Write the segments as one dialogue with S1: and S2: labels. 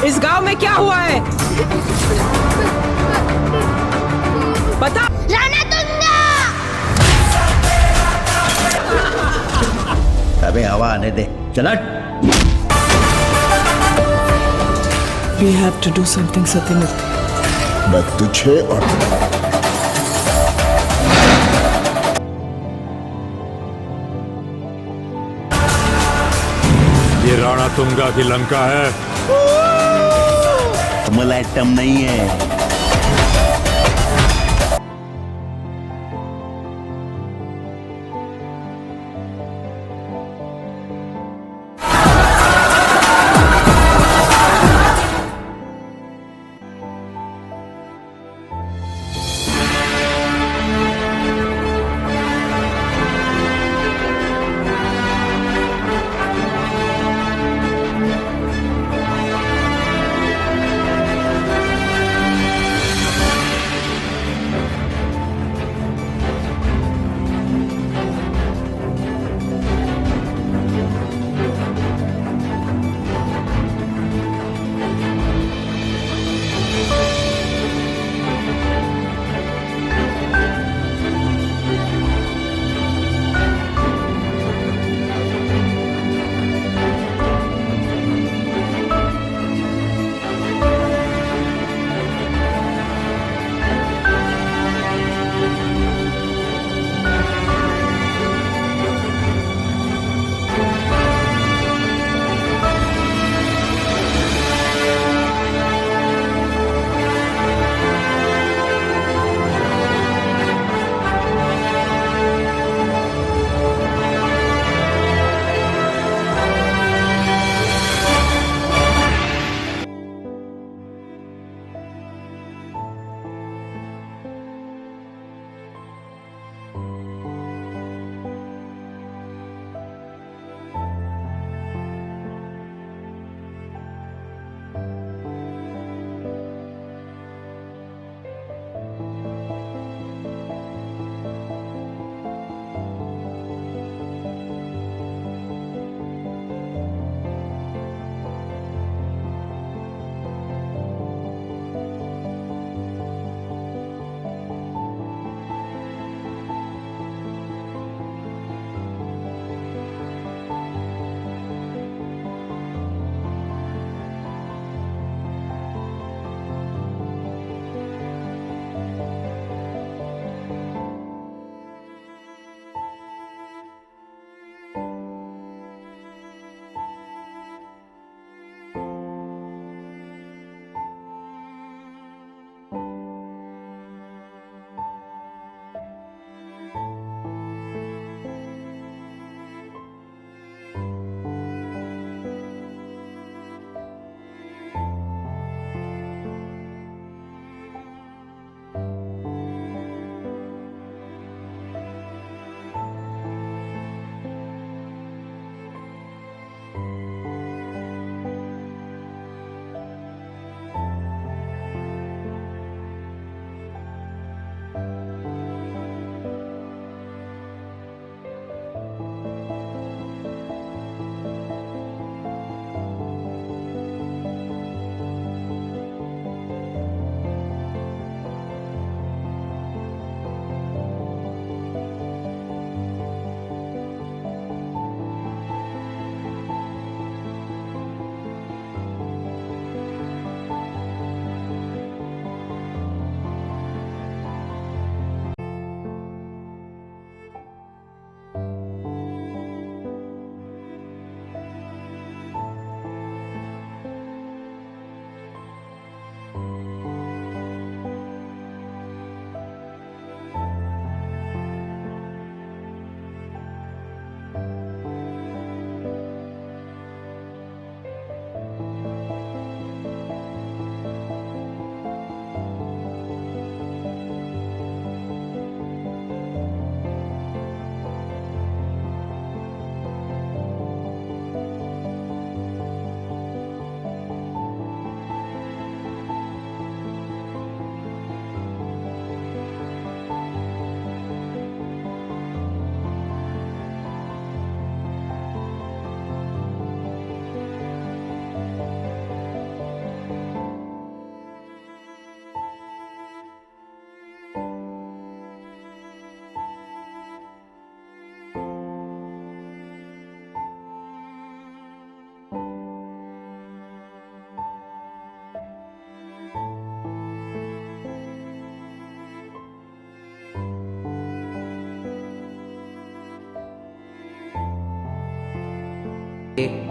S1: इस गांव में क्या हुआ है? बता।
S2: रणतुंगा!
S3: अबे हवा आने दे, चल हट।
S1: We have to do something, Satyamit.
S4: मैं तुझे और
S5: ये रणतुंगा की लंका है।
S3: मलाइटम नहीं है।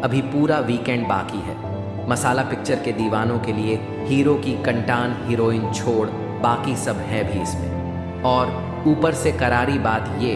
S2: अभी पूरा वीकेंड बाकी है। मसाला पिक्चर के दीवानों के लिए हीरो की कंटान हीरोइन छोड़ बाकी सब है भी इसमें। और ऊपर से करारी बात ये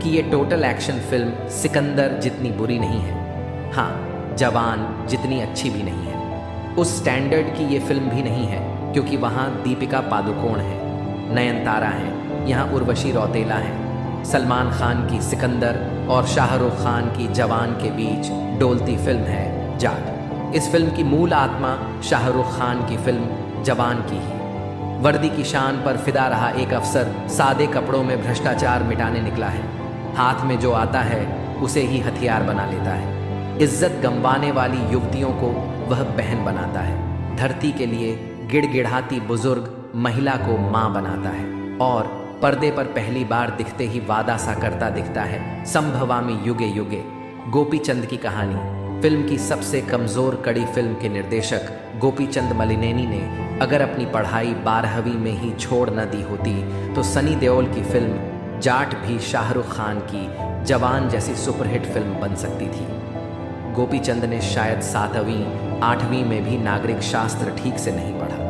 S2: कि ये टोटल एक्शन फिल्म सिकंदर जितनी बुरी नहीं है, हाँ जवान जितनी अच्छी भी नहीं है। उस स्टैंडर्ड की ये फिल्म भी नहीं है, क्योंकि वहाँ दीपिका पादुकोण है, नयनतारा है, यहाँ उर्वशी रौतेला है, सलमान खान की सिकंदर और शाहरुख खान की जवान के बीच डोलती फिल्म है जाट। इस फिल्म की मूल आत्मा शाहरुख खान की फिल्म जवान की ही। वर्दी की शान पर फिदा रहा एक अफसर सादे कपड़ों में भ्रष्टाचार मिटाने निकला है। हाथ में जो आता है उसे ही हथियार बना लेता है। इज्जत गंवाने वाली युवतियों को वह बहन बनाता है। धरती के लिए गिड़गिड़ाती बुजुर्ग महिला को माँ बनाता है और पर्दे पर पहली बार दिखते ही वादा सा करता दिखता है संभवामी युगे युगे। गोपीचंद की कहानी फिल्म की सबसे कमजोर कड़ी फिल्म के निर्देशक गोपीचंद मलिनेनी ने अगर अपनी पढ़ाई 12वीं में ही छोड़ न दी होती तो सनी देओल की फिल्म जाट भी शाहरुख खान की जवान जैसी सुपरहिट फिल्म बन सकती थी। गोपीचंद ने शायद 7वीं 8वीं में भी नागरिक शास्त्र ठीक से नहीं पढ़ा।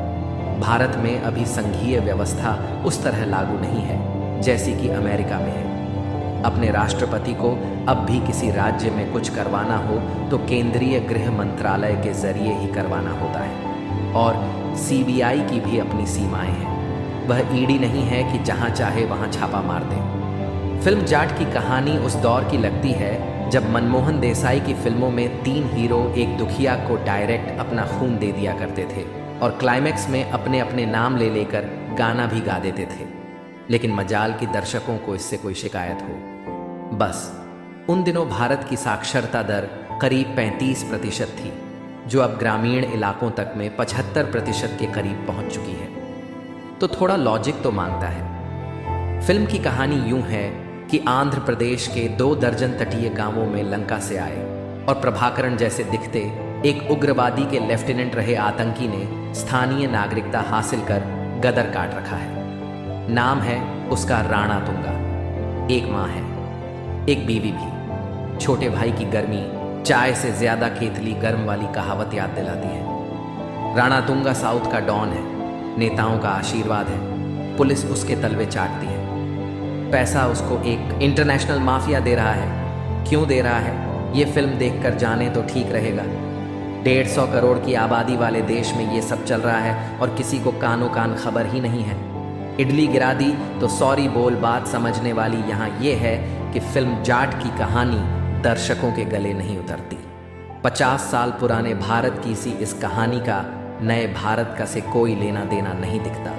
S2: भारत में अभी संघीय व्यवस्था उस तरह लागू नहीं है जैसी कि अमेरिका में है। अपने राष्ट्रपति को अब भी किसी राज्य में कुछ करवाना हो तो केंद्रीय गृह मंत्रालय के जरिए ही करवाना होता है। और सीबीआई की भी अपनी सीमाएं हैं। वह ईडी नहीं है कि जहां चाहे वहां छापा मार दे। फिल्म जाट की कहानी उस दौर की लगती है जब मनमोहन देसाई की फिल्मों में 3 हीरो एक दुखिया को डायरेक्ट अपना खून दे दिया करते थे और क्लाइमैक्स में अपने अपने नाम ले लेकर गाना भी गा देते थे। लेकिन मजाल की दर्शकों को इससे कोई शिकायत हो। बस उन दिनों भारत की साक्षरता दर करीब 35% थी, जो अब ग्रामीण इलाकों तक में 75% के करीब पहुंच चुकी है। तो थोड़ा लॉजिक तो मांगता है। फिल्म की कहानी यूं है कि आंध्र प्रदेश के 2 दर्जन तटीय गांवों में लंका से आए और प्रभाकरण जैसे दिखते एक उग्रवादी के लेफ्टिनेंट रहे आतंकी ने स्थानीय नागरिकता हासिल कर गदर काट रखा है। नाम है उसका राणा तुंगा। एक माँ है, एक बीवी भी। छोटे भाई की गर्मी चाय से ज्यादा केतली गर्म वाली कहावत याद दिलाती है। राणा तुंगा साउथ का डॉन है, नेताओं का आशीर्वाद है, पुलिस उसके तलवे चाटती है। पैसा उसको एक इंटरनेशनल माफिया दे रहा है। क्यों दे रहा है ये फिल्म देखकर जाने तो ठीक रहेगा। 150 करोड़ की आबादी वाले देश में ये सब चल रहा है और किसी को कानो कान खबर ही नहीं है। इडली गिरा दी तो सॉरी बोल बात समझने वाली यहाँ ये है कि फिल्म जाट की कहानी दर्शकों के गले नहीं उतरती। 50 साल पुराने भारत की सी इस कहानी का नए भारत का से कोई लेना देना नहीं दिखता,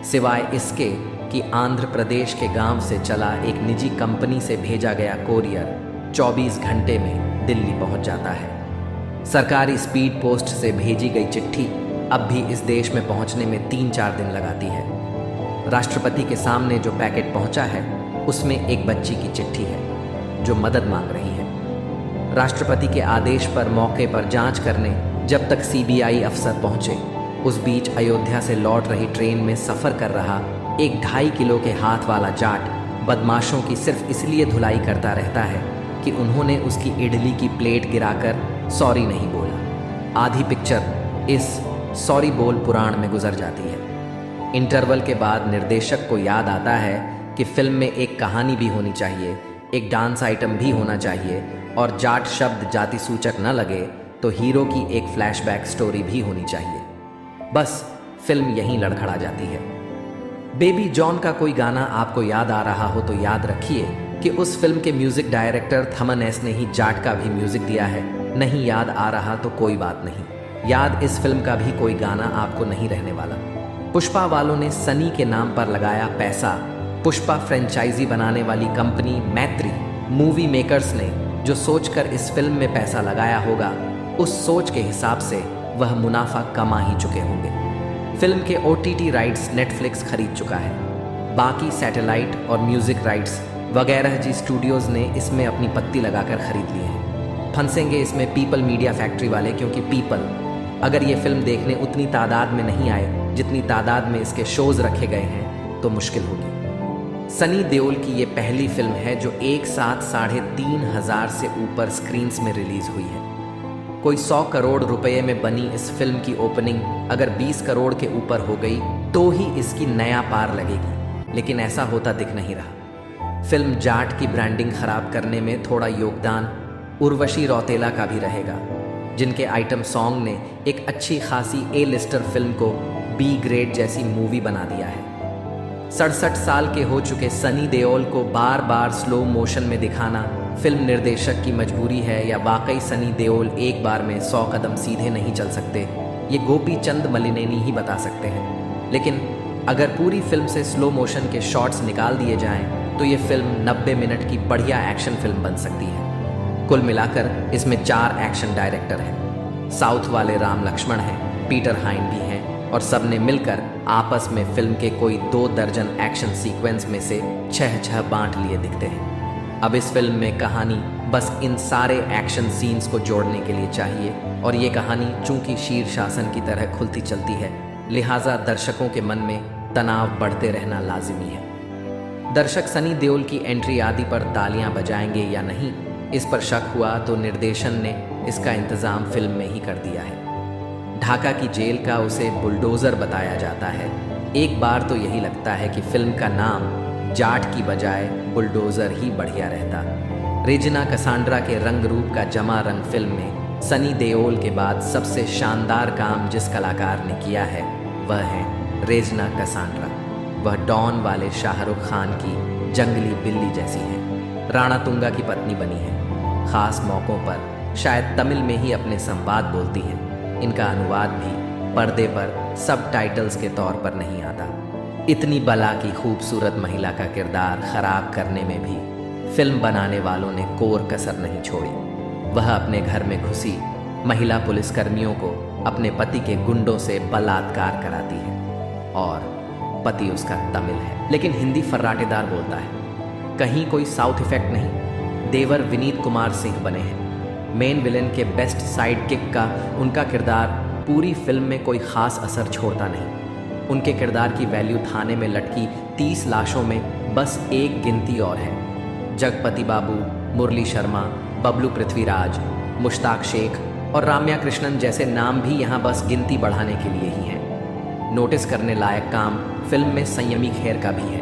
S2: सिवाय इसके कि आंध्र प्रदेश के गांव से चला एक निजी कंपनी से भेजा गया कोरियर 24 घंटे में दिल्ली पहुंच जाता है। सरकारी स्पीड पोस्ट से भेजी गई चिट्ठी अब भी इस देश में पहुंचने में 3-4 दिन लगाती है। राष्ट्रपति के सामने जो पैकेट पहुंचा है उसमें एक बच्ची की चिट्ठी है जो मदद मांग रही है। राष्ट्रपति के आदेश पर मौके पर जांच करने जब तक सीबीआई अफसर पहुंचे, उस बीच अयोध्या से लौट रही ट्रेन में सफ़र कर रहा एक 2.5 किलो के हाथ वाला जाट बदमाशों की सिर्फ इसलिए धुलाई करता रहता है कि उन्होंने उसकी इडली की प्लेट गिराकर सॉरी नहीं बोला। आधी पिक्चर इस सॉरी बोल पुराण में गुजर जाती है। इंटरवल के बाद निर्देशक को याद आता है कि फिल्म में एक कहानी भी होनी चाहिए, एक डांस आइटम भी होना चाहिए और जाट शब्द जाति सूचक न लगे तो हीरो की एक फ्लैशबैक स्टोरी भी होनी चाहिए। बस फिल्म यहीं लड़खड़ा जाती है। बेबी जॉन का कोई गाना आपको याद आ रहा हो तो याद रखिए कि उस फिल्म के म्यूजिक डायरेक्टर थमन एस ने ही जाट का भी म्यूजिक दिया है। नहीं याद आ रहा तो कोई बात नहीं, याद इस फिल्म का भी कोई गाना आपको नहीं रहने वाला। पुष्पा वालों ने सनी के नाम पर लगाया पैसा। पुष्पा फ्रेंचाइजी बनाने वाली कंपनी मैत्री मूवी मेकर्स ने जो सोचकर इस फिल्म में पैसा लगाया होगा, उस सोच के हिसाब से वह मुनाफा कमा ही चुके होंगे। फिल्म के OTT राइट्स नेटफ्लिक्स खरीद चुका है। बाकी सैटेलाइट और म्यूजिक राइट्स वगैरह जी स्टूडियोज़ ने इसमें अपनी पत्ती लगाकर खरीद लिए हैं। फंसेंगे इसमें पीपल मीडिया फैक्ट्री वाले, क्योंकि पीपल अगर ये फिल्म देखने उतनी तादाद में नहीं आए जितनी तादाद में इसके शोज रखे गए हैं तो मुश्किल होगी। सनी देओल की ये पहली फिल्म है जो एक साथ 3,500 से ऊपर स्क्रीन्स में रिलीज हुई है। कोई 100 करोड़ रुपए में बनी इस फिल्म की ओपनिंग अगर 20 करोड़ के ऊपर हो गई तो ही इसकी नया पार लगेगी, लेकिन ऐसा होता दिख नहीं रहा। फिल्म जाट की ब्रांडिंग खराब करने में थोड़ा योगदान उर्वशी रौतेला का भी रहेगा, जिनके आइटम सॉन्ग ने एक अच्छी खासी ए लिस्टर फिल्म को बी ग्रेड जैसी मूवी बना दिया है। 67 साल के हो चुके सनी देओल को बार बार स्लो मोशन में दिखाना फिल्म निर्देशक की मजबूरी है या वाकई सनी देओल एक बार में 100 कदम सीधे नहीं चल सकते, ये गोपी चंद मलिनेनी ही बता सकते हैं। लेकिन अगर पूरी फिल्म से स्लो मोशन के शॉट्स निकाल दिए जाएं तो ये फिल्म 90 मिनट की बढ़िया एक्शन फिल्म बन सकती है। कुल मिलाकर इसमें 4 एक्शन डायरेक्टर हैं, साउथ वाले राम लक्ष्मण हैं, पीटर हाइन भी हैं, और सब ने मिलकर आपस में फिल्म के कोई 2 दर्जन एक्शन सीक्वेंस में से 6 बांट लिए दिखते हैं। अब इस फिल्म में कहानी बस इन सारे एक्शन सीन्स को जोड़ने के लिए चाहिए, और ये कहानी चूंकि शीर शासन की तरह खुलती चलती है, लिहाजा दर्शकों के मन में तनाव बढ़ते रहना लाजिमी है। दर्शक सनी देओल की एंट्री आदि पर तालियां बजाएंगे या नहीं, इस पर शक हुआ तो निर्देशन ने इसका इंतजाम फिल्म में ही कर दिया है। ढाका की जेल का उसे बुलडोज़र बताया जाता है। एक बार तो यही लगता है कि फिल्म का नाम जाट की बजाय बुलडोज़र ही बढ़िया रहता। रेजिना कसांड्रा के रंग रूप का जमा रंग फिल्म में सनी देओल के बाद सबसे शानदार काम जिस कलाकार ने किया है वह है रेजिना कसांड्रा। वह डॉन वाले शाहरुख खान की जंगली बिल्ली जैसी है, राणा तुंगा की पत्नी बनी है। ख़ास मौक़ों पर शायद तमिल में ही अपने संवाद बोलती हैं। इनका अनुवाद भी पर्दे पर सबटाइटल्स के तौर पर नहीं आता। इतनी बला की खूबसूरत महिला का किरदार खराब करने में भी फिल्म बनाने वालों ने कोर कसर नहीं छोड़ी। वह अपने घर में घुसी महिला पुलिसकर्मियों को अपने पति के गुंडों से बलात्कार कराती है, और पति उसका तमिल है लेकिन हिंदी फर्राटेदार बोलता है। कहीं कोई साउथ इफेक्ट नहीं। देवर विनीत कुमार सिंह बने हैं। मेन विलेन के बेस्ट साइड किक का उनका किरदार पूरी फिल्म में कोई ख़ास असर छोड़ता नहीं। उनके किरदार की वैल्यू थाने में लटकी 30 लाशों में बस एक गिनती और है। जगपति बाबू, मुरली शर्मा, बबलू पृथ्वीराज, मुश्ताक शेख और राम्या कृष्णन जैसे नाम भी यहाँ बस गिनती बढ़ाने के लिए ही हैं। नोटिस करने लायक काम फिल्म में संयमी खेर का भी है।